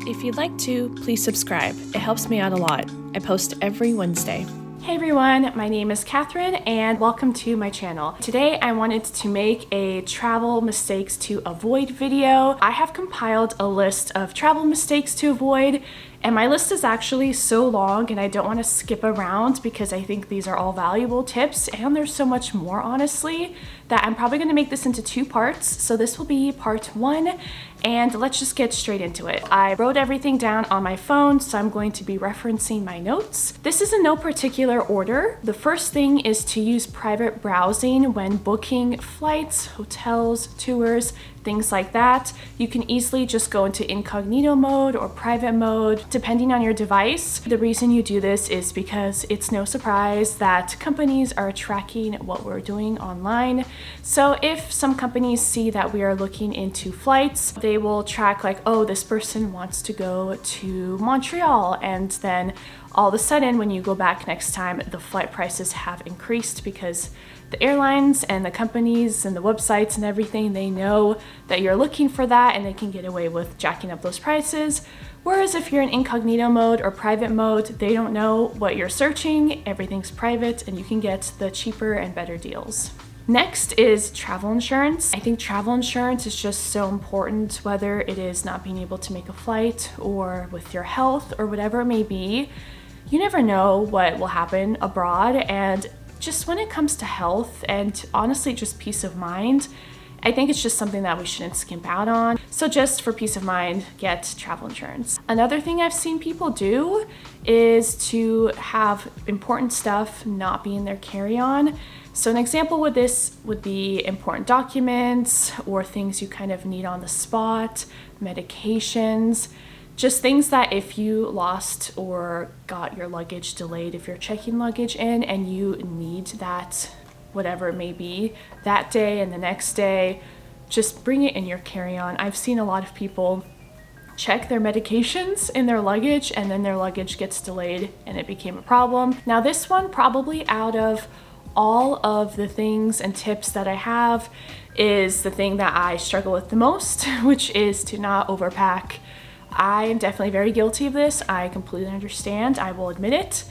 If you'd like to, please subscribe. It helps me out a lot. I post every Wednesday. Hey everyone, my name is Catherine and welcome to my channel. Today I wanted to make a travel mistakes to avoid video. I have compiled a list of travel mistakes to avoid, and my list is actually so long and I don't want to skip around because I think these are all valuable tips, and there's so much more honestly that I'm probably going to make this into two parts. So this will be part one, and let's just get straight into it. I wrote everything down on my phone, so I'm going to be referencing my notes. This is in no particular order. The first thing is to use private browsing when booking flights, hotels, tours, things like that. You can easily just go into incognito mode or private mode, depending on your device. The reason you do this is because it's no surprise that companies are tracking what we're doing online. So if some companies see that we are looking into flights, they will track like, oh, this person wants to go to Montreal, and then all of a sudden when you go back next time, the flight prices have increased because the airlines and the companies and the websites and everything, they know that you're looking for that and they can get away with jacking up those prices. Whereas if you're in incognito mode or private mode, they don't know what you're searching, everything's private, and you can get the cheaper and better deals. Next is travel insurance. I think travel insurance is just so important, whether it is not being able to make a flight or with your health or whatever it may be. You never know what will happen abroad, and just when it comes to health and honestly just peace of mind, I think it's just something that we shouldn't skimp out on. So just for peace of mind, get travel insurance. Another thing I've seen people do is to have important stuff not be in their carry-on. So an example with this would be important documents or things you kind of need on the spot, medications, just things that if you lost or got your luggage delayed, if you're checking luggage in and you need that, whatever it may be, that day and the next day, just bring it in your carry-on. I've seen a lot of people check their medications in their luggage and then their luggage gets delayed and it became a problem. Now this one, probably out of all of the things and tips that I have, is the thing that I struggle with the most, which is to not overpack. I am definitely very guilty of this. I completely understand, I will admit it,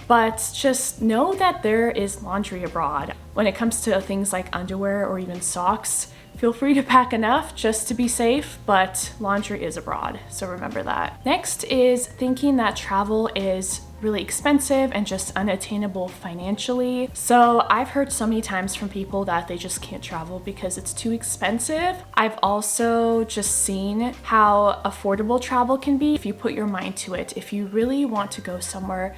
but just know that there is laundry abroad. When it comes to things like underwear or even socks, feel free to pack enough just to be safe, but laundry is abroad, so remember that. Next is thinking that travel is really expensive and just unattainable financially. So I've heard so many times from people that they just can't travel because it's too expensive. I've also just seen how affordable travel can be if you put your mind to it. If you really want to go somewhere,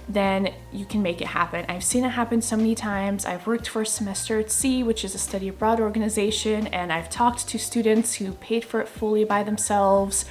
then you can make it happen. I've seen it happen so many times. I've worked for a semester at sea, which is a study abroad organization, and I've talked to students who paid for it fully by themselves,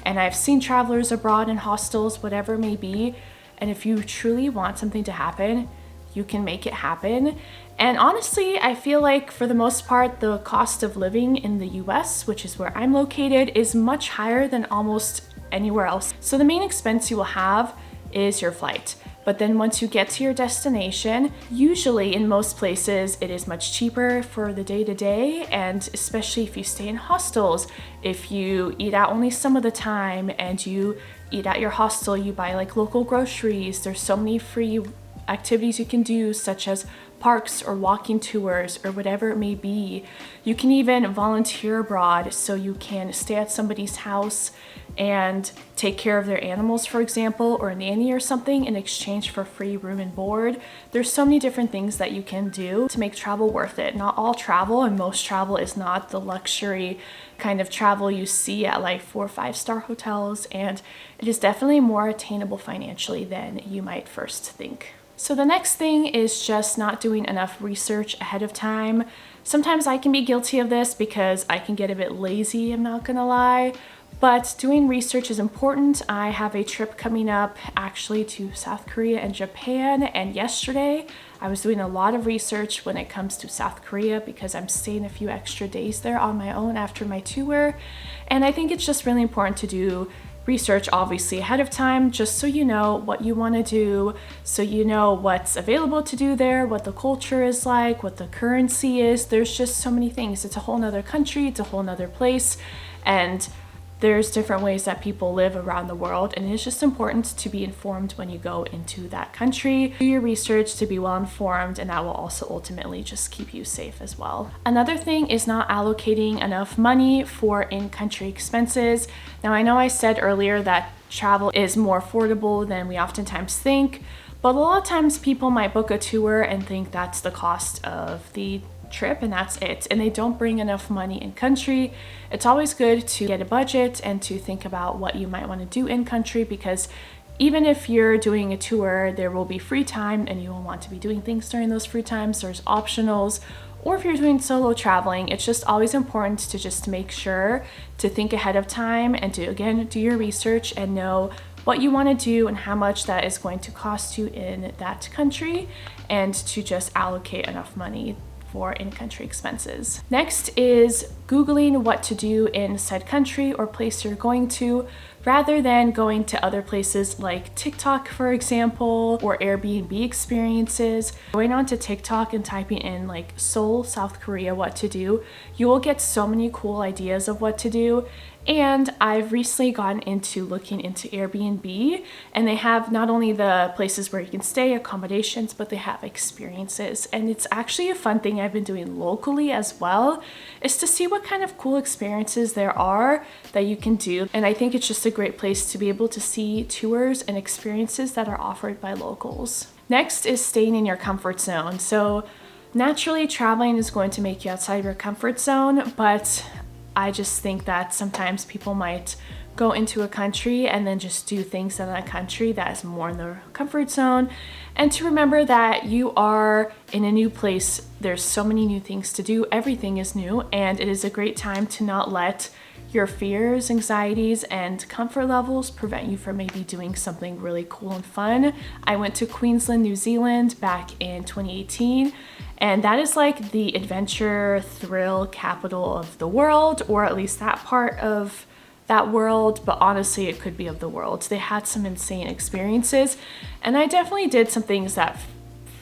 and I've seen travelers abroad in hostels, whatever it may be. And if you truly want something to happen, you can make it happen. And honestly, I feel like for the most part, the cost of living in the US, which is where I'm located, is much higher than almost anywhere else. So the main expense you will have is your flight. But then once you get to your destination, usually in most places, it is much cheaper for the day-to-day, and especially if you stay in hostels, if you eat out only some of the time and you eat at your hostel, you buy like local groceries, there's so many free activities you can do, such as parks or walking tours or whatever it may be. You can even volunteer abroad, so you can stay at somebody's house and take care of their animals, for example, or a nanny or something in exchange for free room and board. There's so many different things that you can do to make travel worth it. Not all travel and most travel is not the luxury kind of travel you see at like 4 or 5-star hotels, and it is definitely more attainable financially than you might first think. So the next thing is just not doing enough research ahead of time. Sometimes I can be guilty of this because I can get a bit lazy, I'm not gonna lie. But doing research is important. I have a trip coming up actually to South Korea and Japan, and yesterday I was doing a lot of research when it comes to South Korea because I'm staying a few extra days there on my own after my tour. And I think it's just really important to do research obviously ahead of time, just so you know what you want to do, so you know what's available to do there, what the culture is like, what the currency is. There's just so many things. It's a whole nother country, it's a whole nother place, and There's different ways that people live around the world, and it's just important to be informed when you go into that country. Do your research to be well informed, and that will also ultimately just keep you safe as well. Another thing is not allocating enough money for in-country expenses. Now, I know I said earlier that travel is more affordable than we oftentimes think, but a lot of times people might book a tour and think that's the cost of the trip and that's it, and they don't bring enough money in country. It's always good to get a budget and to think about what you might want to do in country, because even if you're doing a tour, there will be free time and you will want to be doing things during those free times. There's optionals, or if you're doing solo traveling, it's just always important to just make sure to think ahead of time and to, again, do your research and know what you want to do and how much that is going to cost you in that country, and to just allocate enough money for in-country expenses. Next is Googling what to do in said country or place you're going to, rather than going to other places like TikTok, for example, or Airbnb experiences. Going onto TikTok and typing in like Seoul, South Korea, what to do, you will get so many cool ideas of what to do. And I've recently gotten into looking into Airbnb, and they have not only the places where you can stay, accommodations, but they have experiences. And it's actually a fun thing I've been doing locally as well, is to see what kind of cool experiences there are that you can do. And I think it's just a great place to be able to see tours and experiences that are offered by locals. Next is staying in your comfort zone. So naturally, traveling is going to make you outside your comfort zone, but I just think that sometimes people might go into a country and then just do things in that country that is more in their comfort zone. And to remember that you are in a new place, there's so many new things to do, everything is new, and it is a great time to not let your fears, anxieties, and comfort levels prevent you from maybe doing something really cool and fun. I went to Queensland, New Zealand back in 2018, and that is like the adventure thrill capital of the world, or at least that part of that world, but honestly it could be of the world. They had some insane experiences, and I definitely did some things that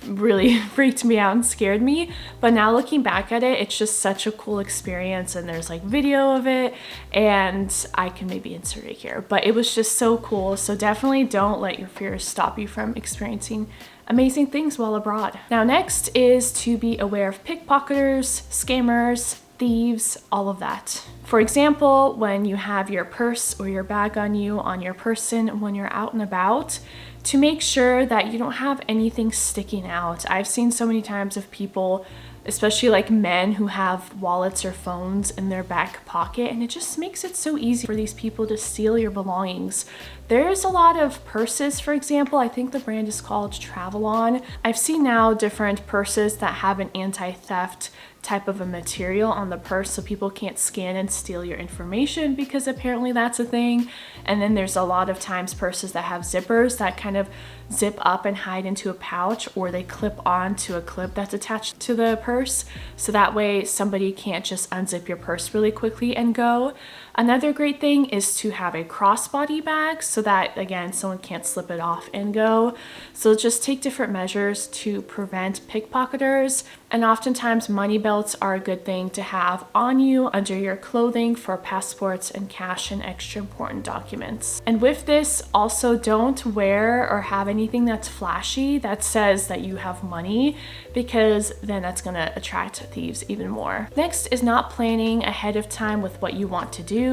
really freaked me out and scared me, but now looking back at it, it's just such a cool experience, and there's like video of it, and I can maybe insert it here, but it was just so cool. So definitely don't let your fears stop you from experiencing amazing things while abroad. Now next is to be aware of pickpocketers, scammers, thieves, all of that. For example, when you have your purse or your bag on you, on your person, when you're out and about, to make sure that you don't have anything sticking out. I've seen so many times of people, especially like men, who have wallets or phones in their back pocket, and it just makes it so easy for these people to steal your belongings. There's a lot of purses, for example, I think the brand is called Travelon. I've seen now different purses that have an anti-theft type of a material on the purse, so people can't scan and steal your information, because apparently that's a thing. And then there's a lot of times purses that have zippers that kind of zip up and hide into a pouch, or they clip on to a clip that's attached to the purse, so that way somebody can't just unzip your purse really quickly and go. Another great thing is to have a crossbody bag, so that again someone can't slip it off and go. So just take different measures to prevent pickpocketers. And oftentimes money belts are a good thing to have on you under your clothing for passports and cash and extra important documents. And with this, also don't wear or have anything that's flashy that says that you have money, because then that's going to attract thieves even more. Next is not planning ahead of time with what you want to do.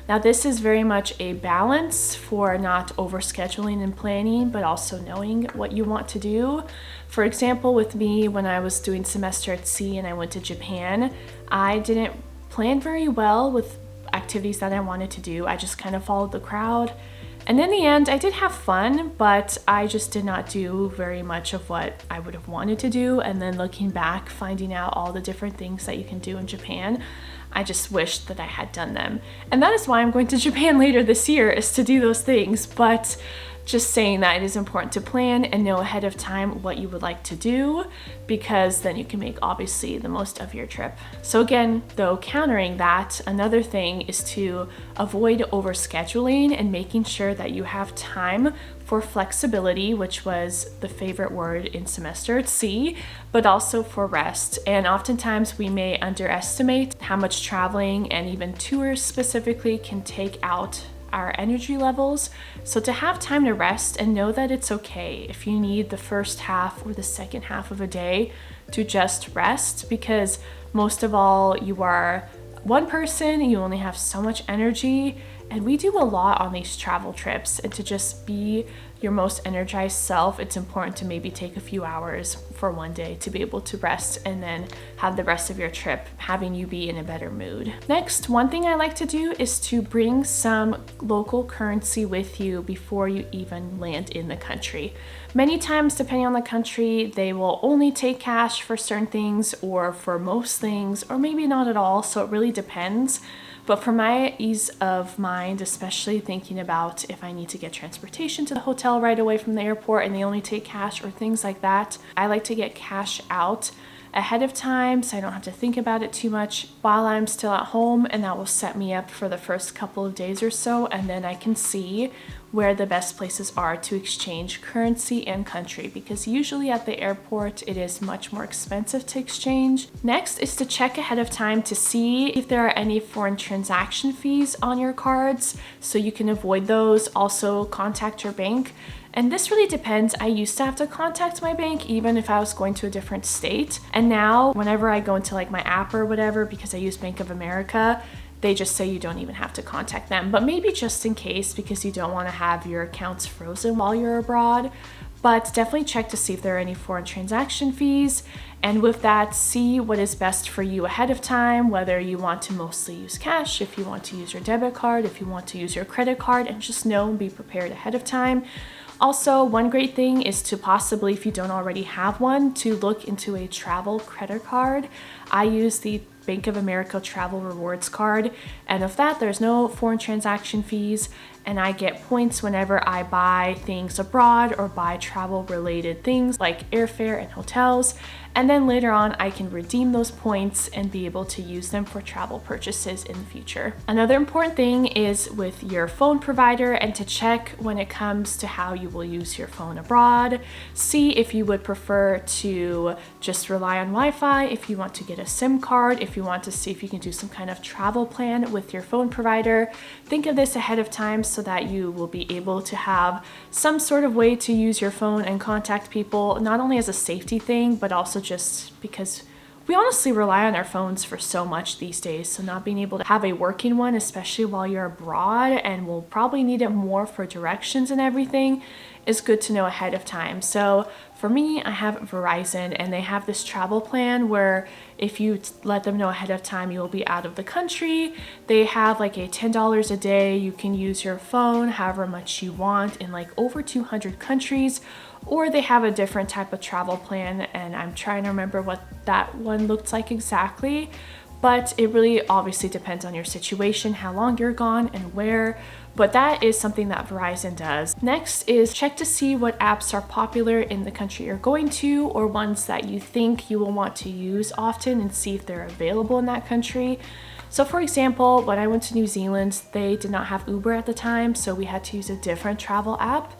Now this is very much a balance for not overscheduling and planning, but also knowing what you want to do. For example, with me, when I was doing semester at sea and I went to Japan, I didn't plan very well with activities that I wanted to do. I just kind of followed the crowd. And in the end, I did have fun, but I just did not do very much of what I would have wanted to do. And then looking back, finding out all the different things that you can do in Japan, I just wished that I had done them. And that is why I'm going to Japan later this year, is to do those things. But just saying that it is important to plan and know ahead of time what you would like to do, because then you can make obviously the most of your trip. So again, though, countering that, another thing is to avoid overscheduling and making sure that you have time for flexibility, which was the favorite word in semester C, but also for rest. And oftentimes we may underestimate how much traveling and even tours specifically can take out our energy levels. So to have time to rest and know that it's okay if you need the first half or the second half of a day to just rest, because most of all, you are one person, you only have so much energy, and we do a lot on these travel trips. And to just be your most energized self, it's important to maybe take a few hours for one day to be able to rest and then have the rest of your trip having you be in a better mood. Next, one thing I like to do is to bring some local currency with you before you even land in the country. Many times, depending on the country, they will only take cash for certain things or for most things, or maybe not at all, so it really depends. But for my ease of mind, especially thinking about if I need to get transportation to the hotel right away from the airport and they only take cash or things like that, I like to get cash out ahead of time so I don't have to think about it too much while I'm still at home, and that will set me up for the first couple of days or so, and then I can see where the best places are to exchange currency and country, because usually at the airport it is much more expensive to exchange. Next is to check ahead of time to see if there are any foreign transaction fees on your cards so you can avoid those. Also contact your bank. And this really depends. I used to have to contact my bank even if I was going to a different state. And now whenever I go into like my app or whatever, because I use Bank of America, they just say you don't even have to contact them. But maybe just in case, because you don't want to have your accounts frozen while you're abroad. But definitely check to see if there are any foreign transaction fees. And with that, see what is best for you ahead of time, whether you want to mostly use cash, if you want to use your debit card, if you want to use your credit card, and just know and be prepared ahead of time. Also, one great thing is to possibly, if you don't already have one, to look into a travel credit card. I use the Bank of America Travel Rewards card, and of that, there's no foreign transaction fees, and I get points whenever I buy things abroad or buy travel related things like airfare and hotels. And then later on, I can redeem those points and be able to use them for travel purchases in the future. Another important thing is with your phone provider, and to check when it comes to how you will use your phone abroad. See if you would prefer to just rely on Wi-Fi, if you want to get a SIM card, if you want to see if you can do some kind of travel plan with your phone provider. Think of this ahead of time so that you will be able to have some sort of way to use your phone and contact people, not only as a safety thing, but also just because we honestly rely on our phones for so much these days. So not being able to have a working one, especially while you're abroad, and we'll probably need it more for directions and everything, is good to know ahead of time. So for me, I have Verizon, and they have this travel plan where if you let them know ahead of time you will be out of the country, they have like a $10 a day. You can use your phone however much you want in like over 200 countries, or they have a different type of travel plan, and I'm trying to remember what that one looked like exactly. But it really obviously depends on your situation, how long you're gone and where, but that is something that Verizon does. Next is check to see what apps are popular in the country you're going to, or ones that you think you will want to use often, and see if they're available in that country. So for example, when I went to New Zealand, they did not have Uber at the time, so we had to use a different travel app.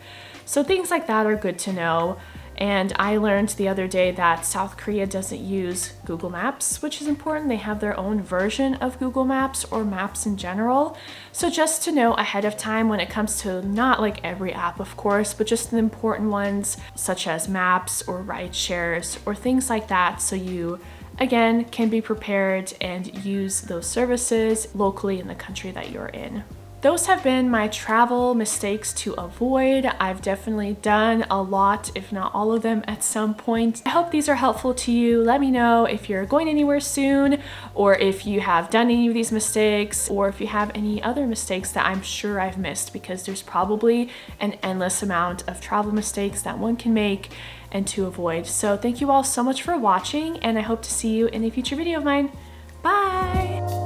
So things like that are good to know. And I learned the other day that South Korea doesn't use Google Maps, which is important. They have their own version of Google Maps, or maps in general. So just to know ahead of time when it comes to not like every app, of course, but just the important ones such as maps or ride shares or things like that. So you, again, can be prepared and use those services locally in the country that you're in. Those have been my travel mistakes to avoid. I've definitely done a lot, if not all of them, at some point. I hope these are helpful to you. Let me know if you're going anywhere soon, or if you have done any of these mistakes, or if you have any other mistakes that I'm sure I've missed, because there's probably an endless amount of travel mistakes that one can make and to avoid. So thank you all so much for watching, and I hope to see you in a future video of mine. Bye!